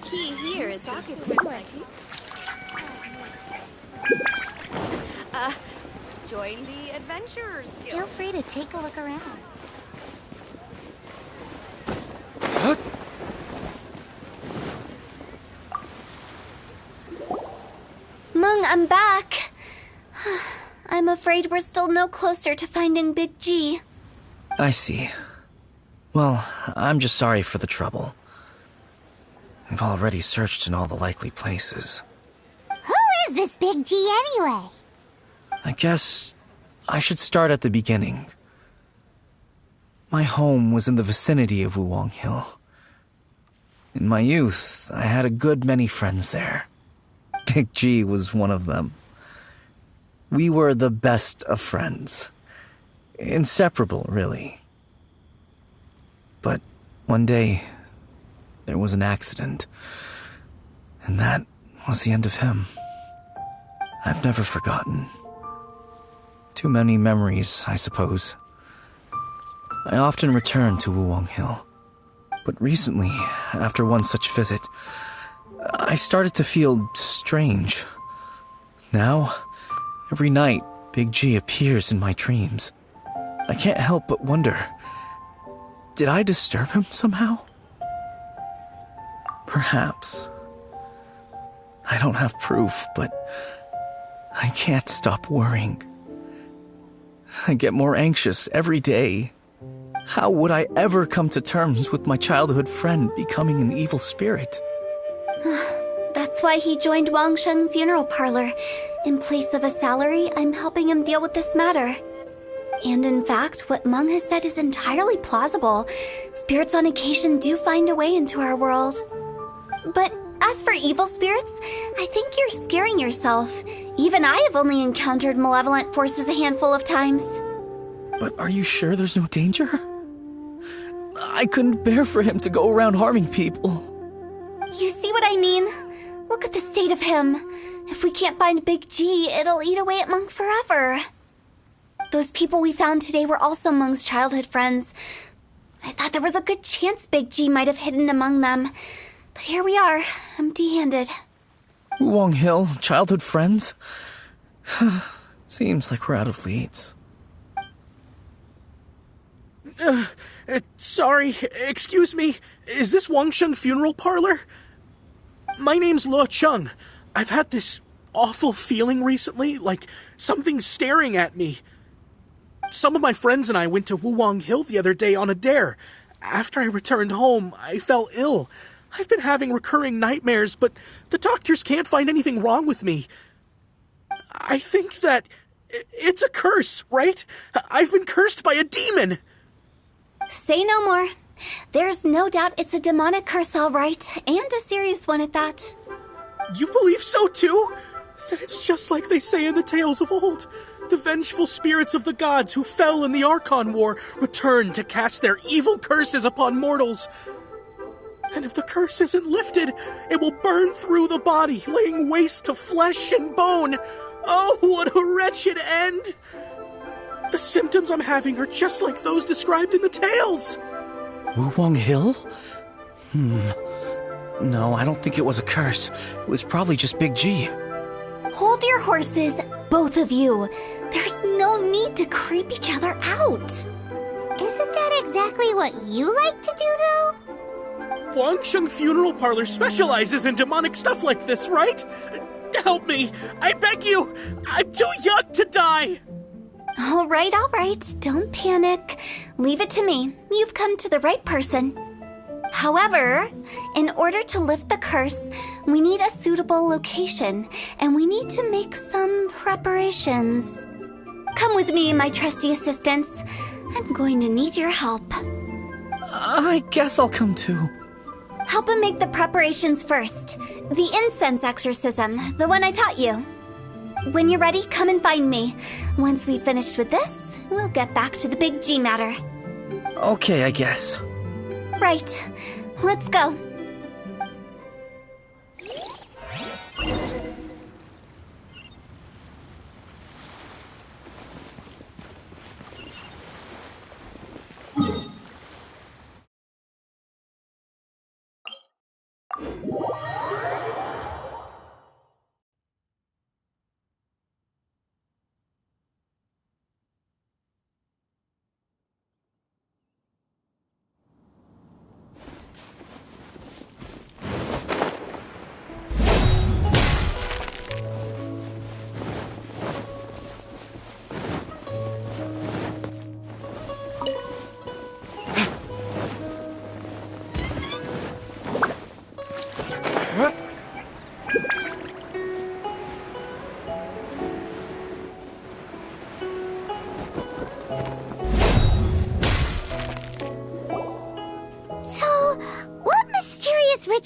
key here is stock it somewhere. Join the Adventurers Guild. Feel free to take a look around. Mung, I'm back. I'm afraid we're still no closer to finding Big G. I see. Well, I'm just sorry for the trouble. I've already searched in all the likely places. Who is this Big G anyway? I guess I should start at the beginning. My home was in the vicinity of Wuwang Hill. In my youth, I had a good many friends there. Big G was one of them. We were the best of friends. Inseparable, really. But one day, there was an accident. And that was the end of him. I've never forgotten. Too many memories, I suppose. I often return to Wuwang Hill. But recently, after one such visit, I started to feel strange. Now, every night, Big G appears in my dreams. I can't help but wonder, did I disturb him somehow? Perhaps. I don't have proof, but I can't stop worrying. I get more anxious every day. How would I ever come to terms with my childhood friend becoming an evil spirit? That's why he joined Wangsheng Funeral Parlor. In place of a salary, I'm helping him deal with this matter. And in fact, what Mung has said is entirely plausible. Spirits on occasion do find a way into our world. But as for evil spirits, I think you're scaring yourself. Even I have only encountered malevolent forces a handful of times. But are you sure there's no danger? I couldn't bear for him to go around harming people. You see what I mean? Look at the state of him. If we can't find Big G, it'll eat away at Mung forever. Those people we found today were also Mung's childhood friends. I thought there was a good chance Big G might have hidden among them. But here we are, empty-handed. Wuwang Hill, childhood friends? Seems like we're out of leads. Sorry, excuse me. Is this Wangsheng Funeral Parlor? My name's Luo Chung. I've had this awful feeling recently, like something's staring at me. Some of my friends and I went to Wuwang Hill the other day on a dare. After I returned home, I fell ill. I've been having recurring nightmares, but the doctors can't find anything wrong with me. I think that it's a curse, right? I've been cursed by a demon. Say no more. There's no doubt it's a demonic curse, all right, and a serious one at that. You believe so too? Then it's just like they say in the tales of old. The vengeful spirits of the gods who fell in the Archon War return to cast their evil curses upon mortals. And if the curse isn't lifted, it will burn through the body, laying waste to flesh and bone. Oh, what a wretched end! The symptoms I'm having are just like those described in the tales. Wuwang Hill? No, I don't think it was a curse. It was probably just Big G. Hold your horses, both of you. There's no need to creep each other out. Isn't that exactly what you like to do, though? Wangsheng Funeral Parlor specializes in demonic stuff like this, right? Help me! I beg you! I'm too young to die! All right. Don't panic. Leave it to me. You've come to the right person. However, in order to lift the curse, we need a suitable location, and we need to make some preparations. Come with me, my trusty assistants. I'm going to need your help. I guess I'll come too. Help him make the preparations first. The incense exorcism, the one I taught you. When you're ready, come and find me. Once we've finished with this, we'll get back to the Big G matter. Okay, I guess. Right. Let's go.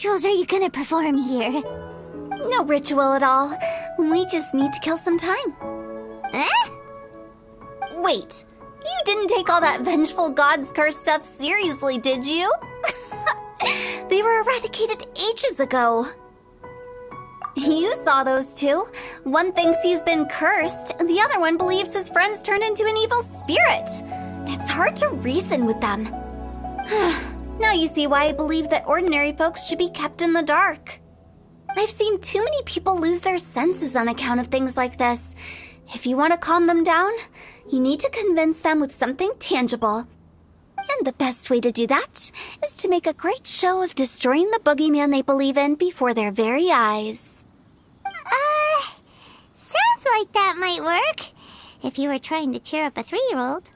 rituals are you gonna perform here? No ritual at all. We just need to kill some time. Eh? Wait, you didn't take all that vengeful God's curse stuff seriously, did you? They were eradicated ages ago. You saw those two. One thinks he's been cursed, and the other one believes his friends turned into an evil spirit. It's hard to reason with them. Now you see why I believe that ordinary folks should be kept in the dark. I've seen too many people lose their senses on account of things like this. If you want to calm them down, you need to convince them with something tangible. And the best way to do that is to make a great show of destroying the boogeyman they believe in before their very eyes. Sounds like that might work. If you were trying to cheer up a 3-year-old.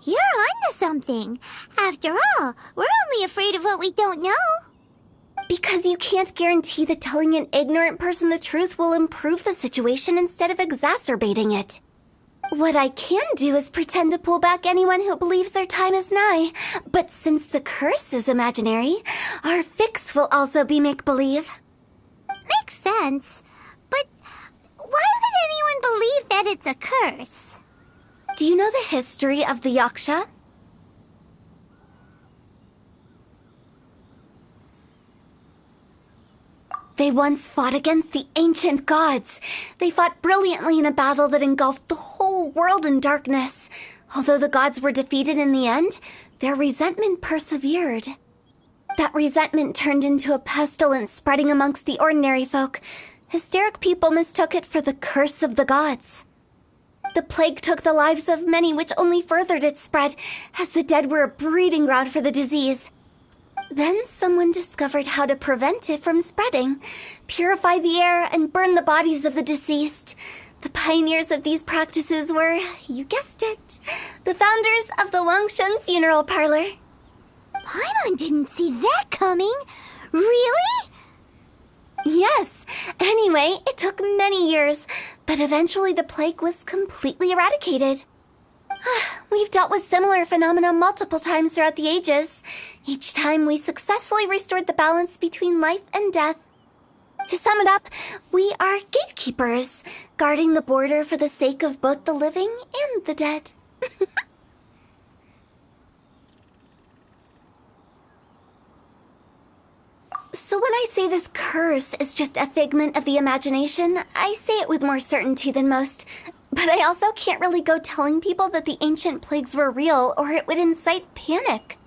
You're onto something. After all, we're only afraid of what we don't know. Because you can't guarantee that telling an ignorant person the truth will improve the situation instead of exacerbating it. What I can do is pretend to pull back anyone who believes their time is nigh. But since the curse is imaginary, our fix will also be make-believe. Makes sense. But why would anyone believe that it's a curse? Do you know the history of the Yaksha? They once fought against the ancient gods. They fought brilliantly in a battle that engulfed the whole world in darkness. Although the gods were defeated in the end, their resentment persevered. That resentment turned into a pestilence spreading amongst the ordinary folk. Hysteric people mistook it for the curse of the gods. The plague took the lives of many, which only furthered its spread, as the dead were a breeding ground for the disease. Then someone discovered how to prevent it from spreading, purify the air, and burn the bodies of the deceased. The pioneers of these practices were, you guessed it, the founders of the Wangsheng Funeral Parlor. Paimon didn't see that coming. Really? Yes. Anyway, it took many years, but eventually the plague was completely eradicated. We've dealt with similar phenomena multiple times throughout the ages. Each time we successfully restored the balance between life and death. To sum it up, we are gatekeepers, guarding the border for the sake of both the living and the dead. So when I say this curse is just a figment of the imagination, I say it with more certainty than most. But I also can't really go telling people that the ancient plagues were real, or it would incite panic.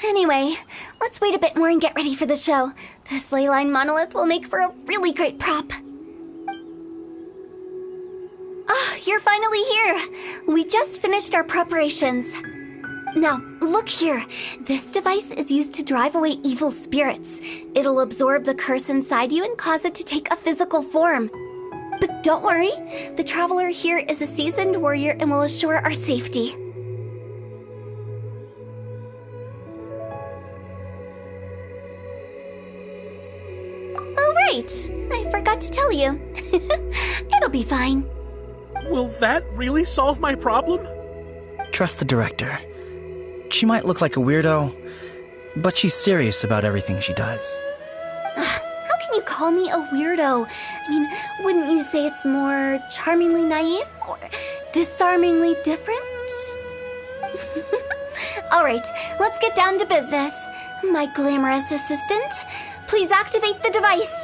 Anyway, let's wait a bit more and get ready for the show. This ley line monolith will make for a really great prop. Oh, you're finally here! We just finished our preparations. Now, look here. This device is used to drive away evil spirits. It'll absorb the curse inside you and cause it to take a physical form. But don't worry, the traveler here is a seasoned warrior and will assure our safety. Oh, right. I forgot to tell you. It'll be fine. Will that really solve my problem? Trust the director. She might look like a weirdo, but she's serious about everything she does. How can you call me a weirdo? I mean, wouldn't you say it's more charmingly naive or disarmingly different? All right, let's get down to business. My glamorous assistant, please activate the device.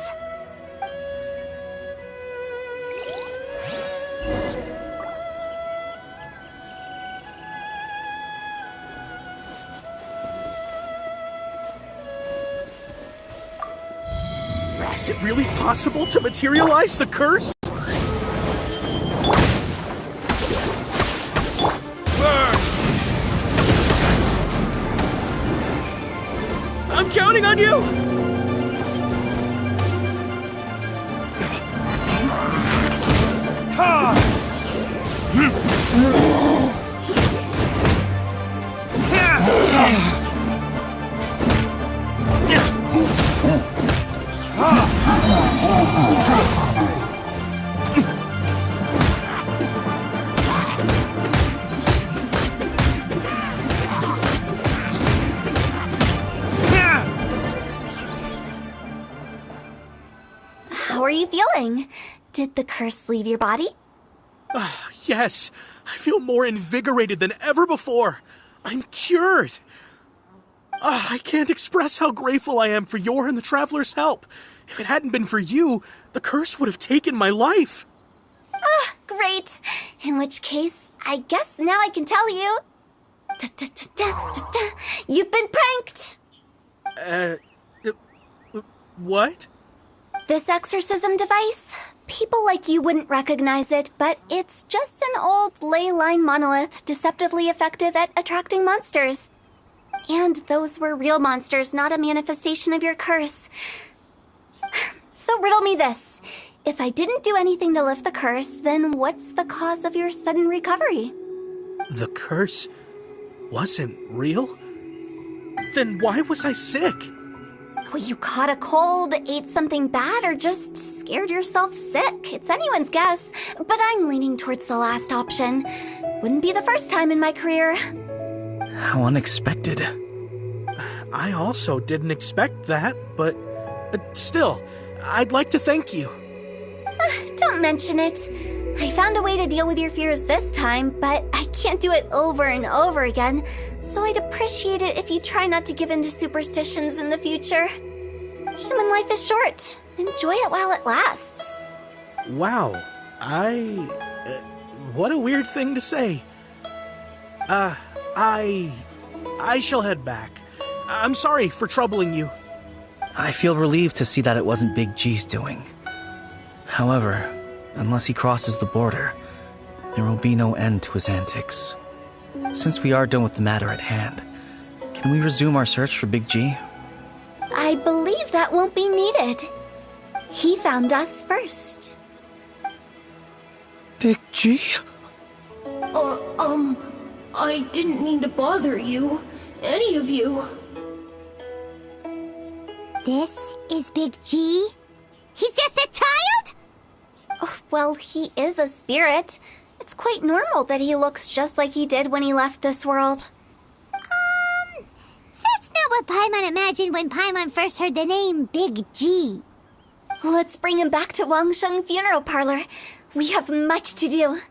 Is it really possible to materialize the curse? I'm counting on you! How are you feeling? Did the curse leave your body? Yes, I feel more invigorated than ever before. I'm cured. I can't express how grateful I am for your and the Traveler's help. If it hadn't been for you, the curse would have taken my life. Great. In which case, I guess now I can tell you. You've been pranked! What? This exorcism device? People like you wouldn't recognize it, but it's just an old ley line monolith deceptively effective at attracting monsters. And those were real monsters, not a manifestation of your curse. So riddle me this. If I didn't do anything to lift the curse, then what's the cause of your sudden recovery? The curse wasn't real? Then why was I sick? Well, you caught a cold, ate something bad, or just scared yourself sick. It's anyone's guess, but I'm leaning towards the last option. Wouldn't be the first time in my career. How unexpected. I also didn't expect that, but still, I'd like to thank you. Don't mention it. I found a way to deal with your fears this time, but I can't do it over and over again, so I'd appreciate it if you try not to give in to superstitions in the future. Human life is short. Enjoy it while it lasts. Wow, what a weird thing to say. I shall head back. I'm sorry for troubling you. I feel relieved to see that it wasn't Big G's doing. However, unless he crosses the border, there will be no end to his antics. Since we are done with the matter at hand, can we resume our search for Big G? I believe that won't be needed. He found us first. Big G? I didn't mean to bother you. Any of you. This is Big G? He's just a child? Oh, well, he is a spirit. It's quite normal that he looks just like he did when he left this world. That's not what Paimon imagined when Paimon first heard the name Big G. Let's bring him back to Wangsheng Funeral Parlor. We have much to do.